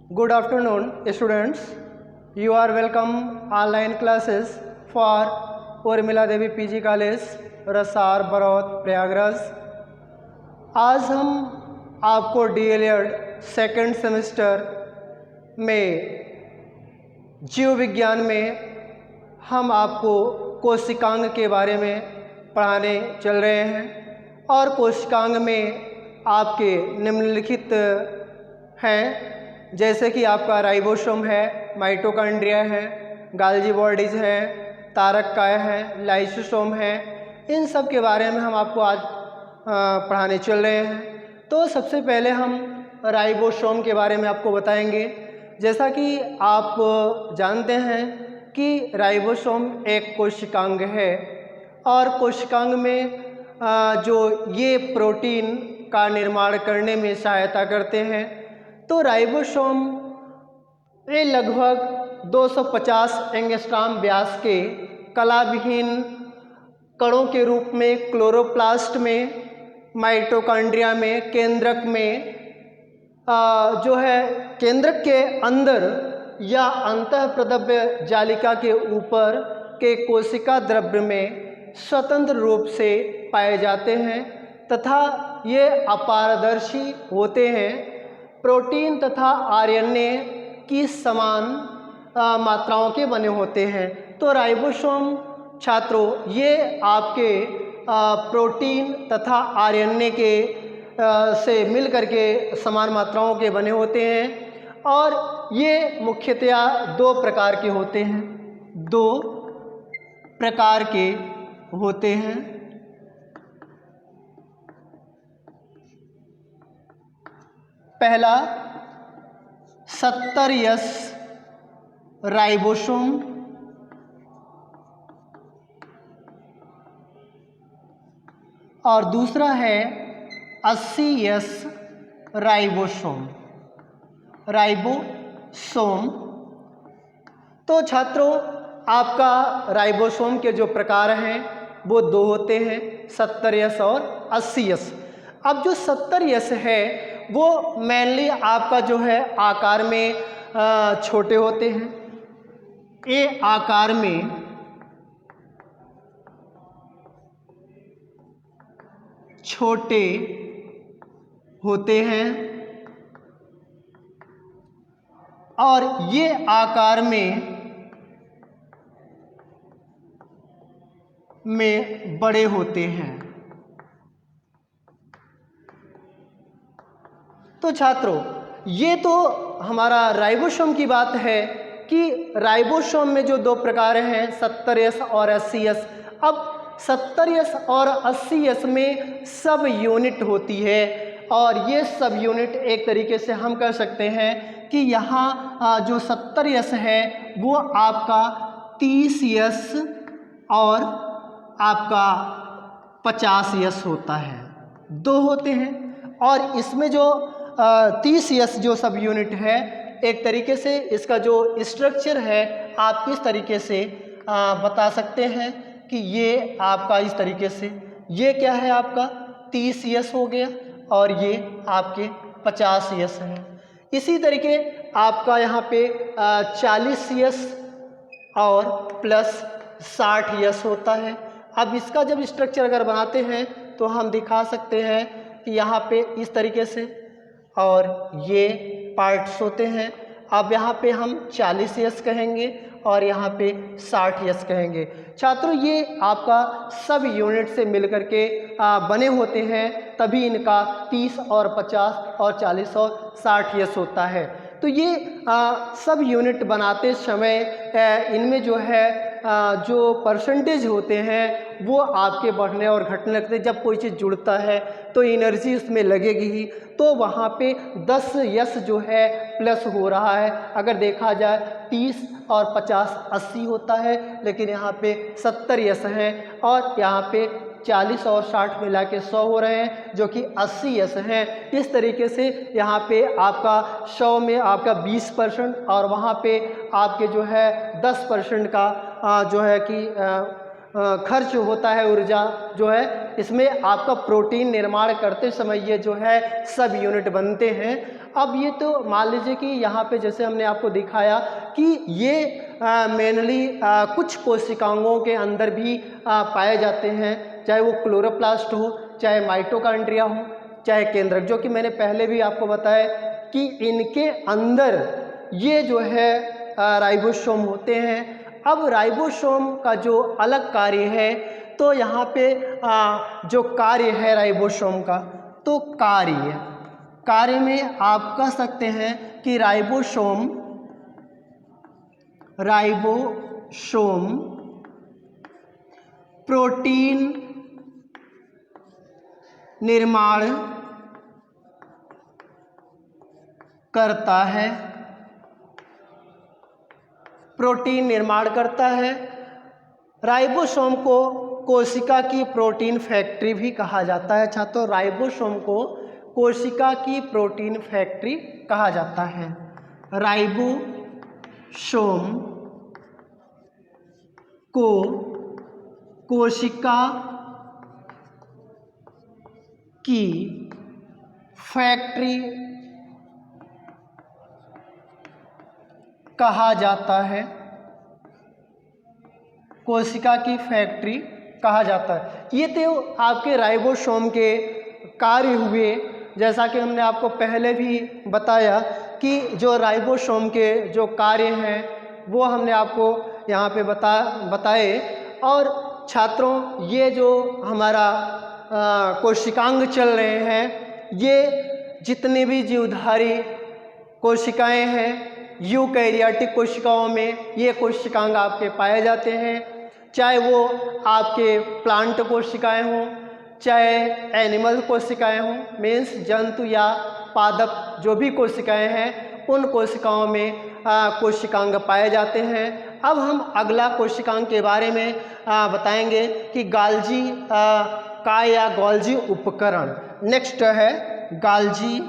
Good afternoon, students. You are welcome online classes for Urmila Devi PG college रसार बरौत प्रयागराज। आज हम आपको डीएलएड सेकेंड सेमेस्टर में जीव विज्ञान में हम आपको कोशिकांग के बारे में पढ़ाने चल रहे हैं और कोशिकांग में आपके निम्नलिखित हैं, जैसे कि आपका राइबोसोम है, माइटोकॉन्ड्रिया है, गाल्जी बॉडीज है, तारककाय है, लाइसोसोम है। इन सब के बारे में हम आपको आज पढ़ाने चल रहे हैं। तो सबसे पहले हम राइबोसोम के बारे में आपको बताएंगे। जैसा कि आप जानते हैं कि राइबोसोम एक कोशिकांग है और कोशिकांग में जो ये प्रोटीन का निर्माण करने में सहायता करते हैं। तो राइबोसोम ये लगभग 250 एंगस्ट्रॉम व्यास के कलाविहीन कणों के रूप में क्लोरोप्लास्ट में, माइटोकॉन्ड्रिया में, केंद्रक में जो है केंद्रक के अंदर या अंतःप्रद्रव्य जालिका के ऊपर के कोशिका द्रव्य में स्वतंत्र रूप से पाए जाते हैं तथा ये अपारदर्शी होते हैं। प्रोटीन तथा आरएनए की समान मात्राओं के बने होते हैं। तो राइबोसोम छात्रों ये आपके प्रोटीन तथा आरएनए के से मिल करके समान मात्राओं के बने होते हैं और ये मुख्यतया दो प्रकार के होते हैं। पहला 70S राइबोसोम और दूसरा है 80S राइबोसोम। तो छात्रों आपका राइबोसोम के जो प्रकार हैं वो दो होते हैं, 70S और 80S। अब जो 70S है वो मेनली आपका जो है आकार में छोटे होते हैं। ये आकार में छोटे होते हैं और ये आकार में बड़े होते हैं। तो छात्रों ये तो हमारा राइबोसोम की बात है कि राइबोसोम में जो दो प्रकार हैं 70S और 80S। अब 70S और 80S में सब यूनिट होती है और ये सब यूनिट एक तरीके से हम कह सकते हैं कि यहाँ जो 70S है वो आपका 30S और आपका 50S होता है, दो होते हैं। और इसमें जो 30S जो सब यूनिट है एक तरीके से इसका जो स्ट्रक्चर है आप इस तरीके से बता सकते हैं कि ये आपका इस तरीके से, ये क्या है आपका 30S हो गया और ये आपके 50S है। इसी तरीके आपका यहाँ पे 40S और प्लस 60S होता है। अब इसका जब स्ट्रक्चर अगर बनाते हैं तो हम दिखा सकते हैं कि यहाँ पे इस तरीके से और ये पार्ट्स होते हैं। अब यहाँ पे हम 40S कहेंगे और यहाँ पे 60S कहेंगे। छात्रों ये आपका सब यूनिट से मिलकर के बने होते हैं, तभी इनका 30 और 50 और 40 और 60S होता है। तो ये सब यूनिट बनाते समय इनमें जो है जो परसेंटेज होते हैं वो आपके बढ़ने और घटने लगते हैं। जब कोई चीज़ जुड़ता है तो एनर्जी उसमें लगेगी ही, तो वहाँ पे 10S जो है प्लस हो रहा है। अगर देखा जाए 30 और 50 80 होता है, लेकिन यहाँ पे 70S हैं और यहाँ पे 40 और 60 मिला के 100 हो रहे हैं जो कि 80S हैं। इस तरीके से यहाँ पे आपका 100 में आपका 20% और वहाँ पे आपके जो है 10% का जो है कि खर्च होता है, ऊर्जा जो है इसमें आपका प्रोटीन निर्माण करते समय ये जो है सब यूनिट बनते हैं। अब ये तो मान लीजिए कि यहाँ पे जैसे हमने आपको दिखाया कि ये मेनली कुछ कोशिकांगों के अंदर भी पाए जाते हैं, चाहे वो क्लोरोप्लास्ट हो, चाहे माइटोकॉन्ड्रिया हो, चाहे केंद्रक, जो कि मैंने पहले भी आपको बताया कि इनके अंदर ये जो है राइबोसोम होते हैं। अब राइबोसोम का जो अलग कार्य है, तो यहाँ पे जो कार्य है राइबोसोम का, तो कार्य में आप कह सकते हैं कि राइबोसोम प्रोटीन निर्माण करता है, प्रोटीन निर्माण करता है। राइबोसोम को कोशिका की प्रोटीन फैक्ट्री भी कहा जाता है छात्रों, राइबोसोम को कोशिका की प्रोटीन फैक्ट्री कहा जाता है। राइबोसोम को कोशिका की फैक्ट्री कहा जाता है, कोशिका की फैक्ट्री कहा जाता है। ये तो आपके राइबोसोम के कार्य हुए। जैसा कि हमने आपको पहले भी बताया कि जो राइबोसोम के जो कार्य हैं वो हमने आपको यहाँ पे बताए। और छात्रों, ये जो हमारा कोशिकांग चल रहे हैं, ये जितने भी जीवधारी कोशिकाएं हैं, यूकैरियोटिक कोशिकाओं में ये कोशिकांग आपके पाए जाते हैं, चाहे वो आपके प्लांट कोशिकाएं हों, चाहे एनिमल कोशिकाएं हों, मीन्स जंतु या पादप जो भी कोशिकाएं हैं, उन कोशिकाओं में कोशिकांग पाए जाते हैं। अब हम अगला कोशिकांग के बारे में बताएंगे कि गाल्जी काय या गोल्जी उपकरण। नेक्स्ट है गाल्जी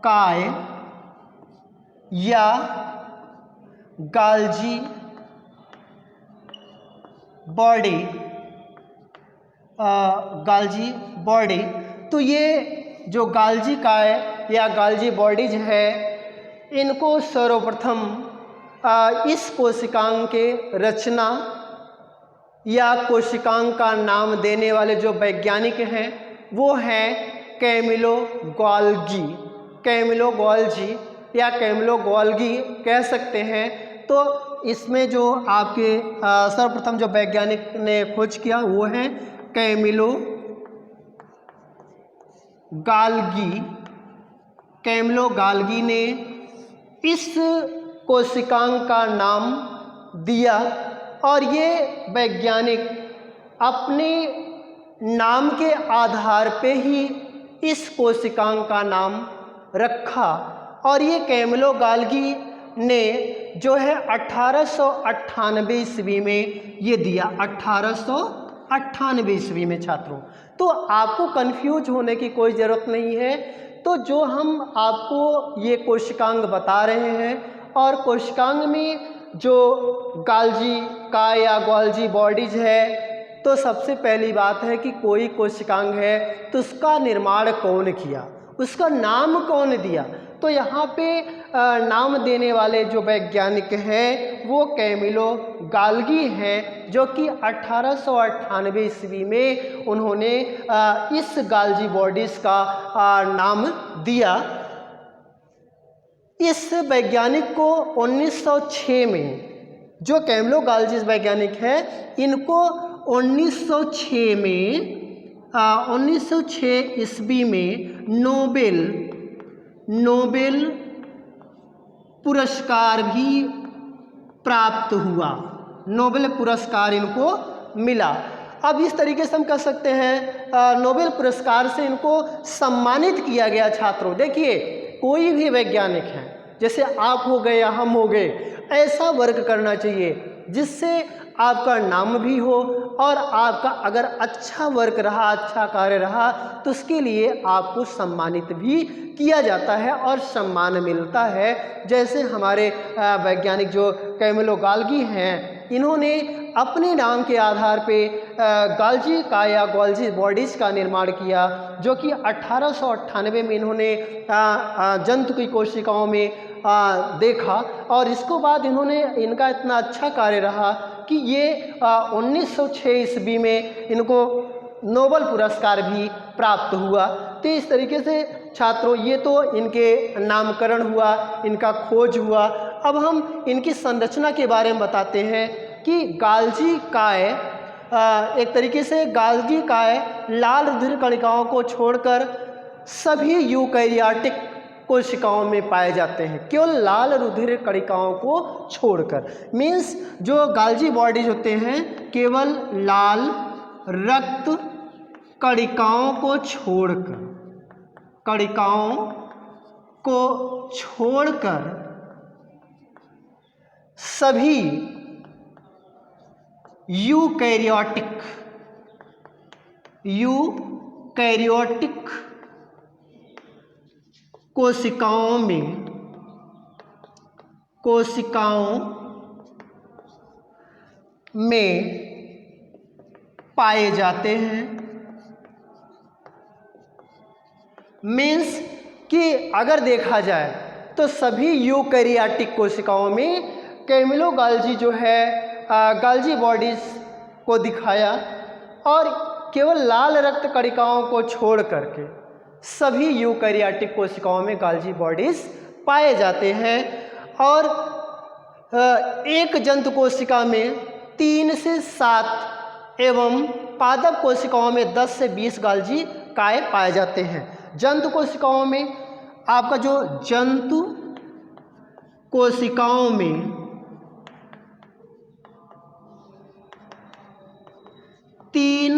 काय या गाल्जी बॉडी, गाल्जी बॉडी। तो ये जो गाल्जी काय या गाल्जी बॉडीज है, इनको सर्वप्रथम इस कोशिकांग के रचना या कोशिकांग का नाम देने वाले जो वैज्ञानिक हैं वो हैं कैमिलो गोल्जी या कैमिलो गोल्गी कह सकते हैं। तो इसमें जो आपके सर्वप्रथम जो वैज्ञानिक ने खोज किया वो है कैमिलो गाल्गी ने इस कोशिकांग का नाम दिया। और ये वैज्ञानिक अपने नाम के आधार पे ही इस कोशिकांग का नाम रखा। और ये कैमिलो गाल्गी ने जो है 1898 ईस्वी में ये दिया, 1898 ईस्वी में छात्रों। तो आपको कंफ्यूज होने की कोई ज़रूरत नहीं है। तो जो हम आपको ये कोशिकांग बता रहे हैं, और कोशिकांग में जो गाल्जी काय या गोल्जी बॉडीज है, तो सबसे पहली बात है कि कोई कोशिकांग है तो उसका निर्माण कौन किया, उसका नाम कौन दिया। तो यहाँ पे नाम देने वाले जो वैज्ञानिक हैं वो कैमिलो गाल्गी हैं, जो कि 1898 ईस्वी में उन्होंने इस गाल्जी बॉडीज़ का नाम दिया। इस वैज्ञानिक को 1906 में, जो कैमिलो गाल्जी वैज्ञानिक है, इनको 1906 में 1906 ईस्वी में नोबेल पुरस्कार भी प्राप्त हुआ, नोबेल पुरस्कार इनको मिला। अब इस तरीके से हम कह सकते हैं नोबेल पुरस्कार से इनको सम्मानित किया गया। छात्रों देखिए, कोई भी वैज्ञानिक है, जैसे आप हो गए या हम हो गए, ऐसा वर्क करना चाहिए जिससे आपका नाम भी हो, और आपका अगर अच्छा वर्क रहा, अच्छा कार्य रहा, तो उसके लिए आपको सम्मानित भी किया जाता है और सम्मान मिलता है। जैसे हमारे वैज्ञानिक जो कैमिलो गाल्गी हैं, इन्होंने अपने नाम के आधार पे गाल्जी काय या गोल्जी बॉडीज़ का निर्माण किया, जो कि 1898 में इन्होंने जंतु की कोशिकाओं में देखा। और इसको बाद इनका इतना अच्छा कार्य रहा कि ये 1906 ईस्वी में इनको नोबेल पुरस्कार भी प्राप्त हुआ। तो इस तरीके से छात्रों, ये तो इनके नामकरण हुआ, इनका खोज हुआ। अब हम इनकी संरचना के बारे में बताते हैं कि गाल्जी काय, एक तरीके से गाल्जी काय लाल रुधिर कणिकाओं को छोड़कर सभी यूकैरियोटिक कोशिकाओं में पाए जाते हैं, केवल लाल रुधिर कणिकाओं को छोड़कर। मीन्स जो गाल्जी बॉडीज होते हैं केवल लाल रक्त कणिकाओं को छोड़कर सभी यूकैरियोटिक कोशिकाओं में पाए जाते हैं। मीन्स कि अगर देखा जाए तो सभी यूकैरियोटिक कोशिकाओं में कैमिलो गाल्जी जो है गाल्जी बॉडीज को दिखाया, और केवल लाल रक्त कणिकाओं को छोड़ करके सभी यूकैरियोटिक कोशिकाओं में गाल्जी बॉडीज पाए जाते हैं। और एक जंतु कोशिका में 3 से 7 एवं पादप कोशिकाओं में 10 से 20 गाल्जी काय पाए जाते हैं। जंतु कोशिकाओं में आपका जो जंतु कोशिकाओं में 3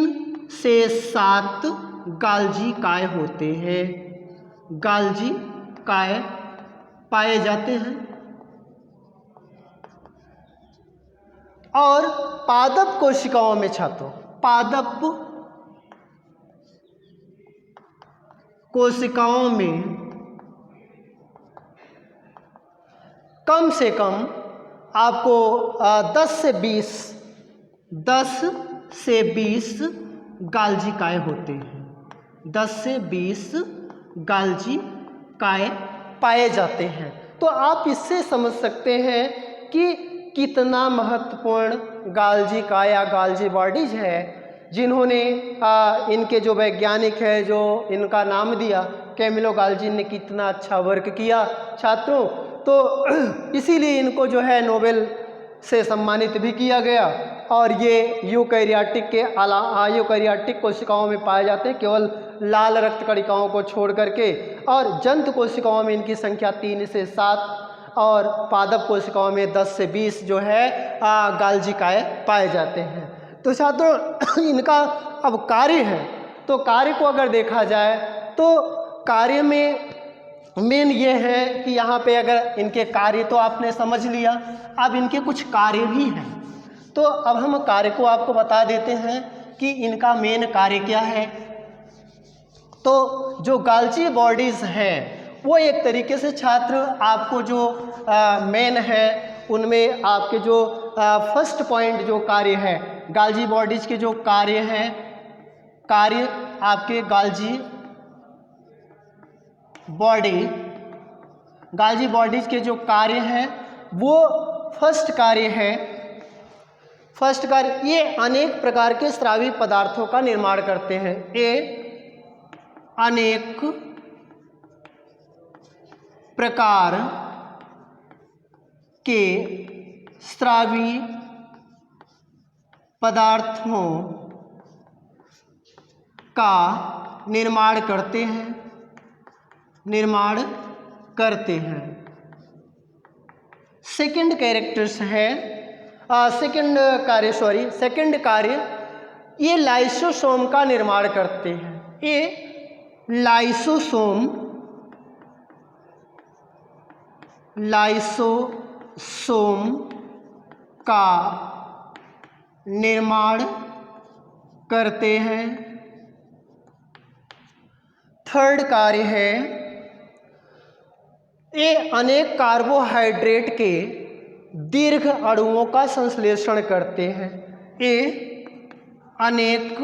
से 7 गाल्जी काय होते हैं, गाल्जी काय पाए जाते हैं। और पादप कोशिकाओं में छात्रों, पादप कोशिकाओं में कम से कम आपको 10 से 20 गाल्जी काय होते हैं, 10 से 20 गाल्जी काय पाए जाते हैं। तो आप इससे समझ सकते हैं कि कितना महत्वपूर्ण गाल्जी काय या गाल्जी बॉडीज है, जिन्होंने इनके जो वैज्ञानिक है जो इनका नाम दिया कैमिलो गाल्जी ने कितना अच्छा वर्क किया छात्रों। तो इसीलिए इनको जो है नोबेल से सम्मानित भी किया गया। और ये यूकैरियोटिक कोशिकाओं में पाए जाते हैं, केवल लाल रक्त कणिकाओं को छोड़ करके। और जंतु कोशिकाओं में इनकी संख्या 3 से 7 और पादप कोशिकाओं में 10 से 20 जो है गाल्जी काय पाए जाते हैं। तो छात्रों इनका अब कार्य है, तो कार्य को अगर देखा जाए तो कार्य में मेन ये है कि यहाँ पे अगर इनके कार्य तो आपने समझ लिया, अब इनके कुछ कार्य भी हैं। तो अब हम कार्य को आपको बता देते हैं कि इनका मेन कार्य क्या है। तो जो गाल्जी बॉडीज़ हैं वो एक तरीके से छात्र आपको जो मेन है उनमें आपके जो फर्स्ट पॉइंट जो कार्य है गाल्जी बॉडीज़ के जो कार्य हैं, कार्य आपके गाल्जी बॉडीज़ के जो कार्य हैं वो फर्स्ट कार्य ये अनेक प्रकार के स्रावी पदार्थों का निर्माण करते हैं। ये अनेक प्रकार के स्रावी पदार्थों का निर्माण करते हैं। सेकंड कार्य ये लाइसोसोम का निर्माण करते हैं। ये लाइसोसोम का निर्माण करते हैं। थर्ड कार्य है ये अनेक कार्बोहाइड्रेट के दीर्घ अणुओं का संश्लेषण करते हैं। ये अनेक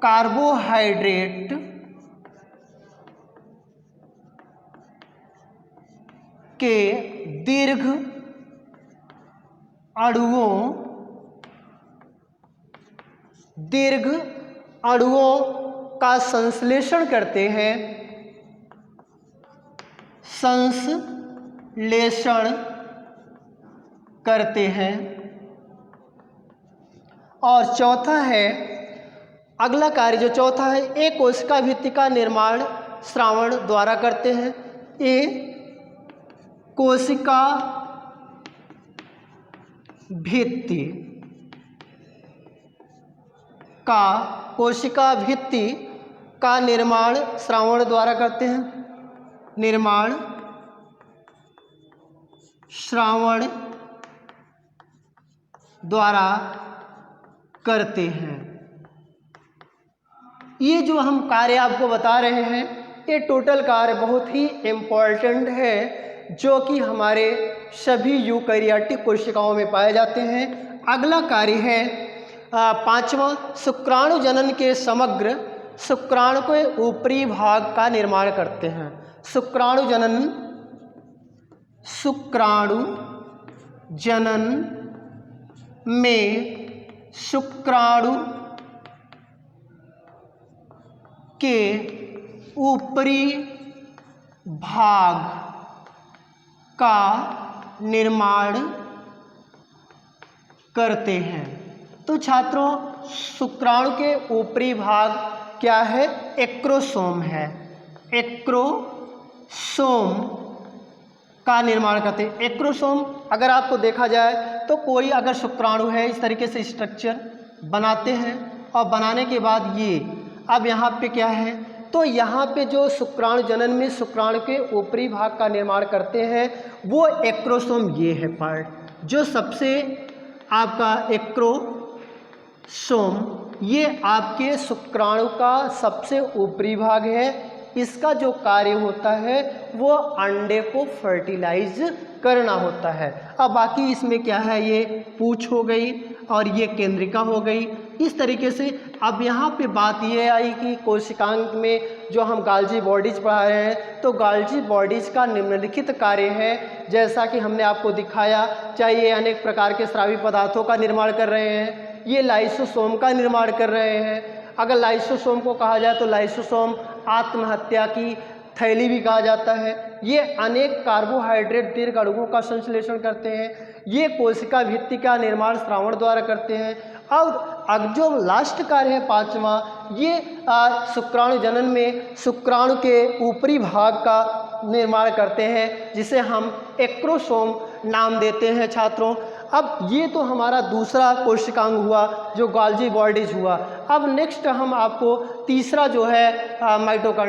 कार्बोहाइड्रेट के दीर्घ अणुओं का संश्लेषण करते हैं, और चौथा है, अगला कार्य जो चौथा है, एक कोशिका भित्ति का निर्माण श्रावण द्वारा करते हैं। ये कोशिका भित्ति का निर्माण श्रावण द्वारा करते हैं, निर्माण श्रावण द्वारा करते हैं। ये जो हम कार्य आपको बता रहे हैं, ये टोटल कार्य बहुत ही इम्पॉर्टेंट है, जो कि हमारे सभी यूकैरियोटिक कोशिकाओं में पाए जाते हैं। अगला कार्य है पांचवा, शुक्राणु जनन के समग्र शुक्राणु के ऊपरी भाग का निर्माण करते हैं। शुक्राणु जनन में शुक्राणु के ऊपरी भाग का निर्माण करते हैं। तो छात्रों, शुक्राणु के ऊपरी भाग क्या है? एक्रोसोम है। एक्रोसोम का निर्माण करते हैं। एक्रोसोम अगर आपको देखा जाए तो कोई अगर शुक्राणु है, इस तरीके से स्ट्रक्चर बनाते हैं, और बनाने के बाद ये अब यहाँ पे क्या है, तो यहाँ पे जो शुक्राणु जनन में शुक्राणु के ऊपरी भाग का निर्माण करते हैं, वो एक्रोसोम ये है पार्ट, जो सबसे आपका एक्रोसोम ये आपके शुक्राणु का सबसे ऊपरी भाग है। इसका जो कार्य होता है वो अंडे को फर्टिलाइज करना होता है। अब बाकी इसमें क्या है, ये पूंछ हो गई और ये केंद्रिका हो गई। इस तरीके से अब यहाँ पे बात ये आई कि कोशिकांग में जो हम गाल्जी बॉडीज पढ़ा रहे हैं, तो गाल्जी बॉडीज का निम्नलिखित कार्य है, जैसा कि हमने आपको दिखाया, चाहे ये अनेक प्रकार के स्रावी पदार्थों का निर्माण कर रहे हैं, ये लाइसोसोम का निर्माण कर रहे हैं। अगर लाइसोसोम को कहा जाए तो लाइसोसोम आत्महत्या की थैली भी कहा जाता है। ये अनेक कार्बोहाइड्रेट दीर्घ अणुओं का संश्लेषण करते हैं। ये कोशिका भित्ति का निर्माण श्रावण द्वारा करते हैं। अब जो लास्ट कार्य है पांचवा, ये शुक्राणु जनन में शुक्राणु के ऊपरी भाग का निर्माण करते हैं, जिसे हम एक्रोसोम नाम देते हैं छात्रों। अब ये तो हमारा दूसरा कोशिकांग हुआ जो गाल्जी बॉडीज हुआ। अब नेक्स्ट हम आपको तीसरा जो है माइटोकॉन्ड्रिया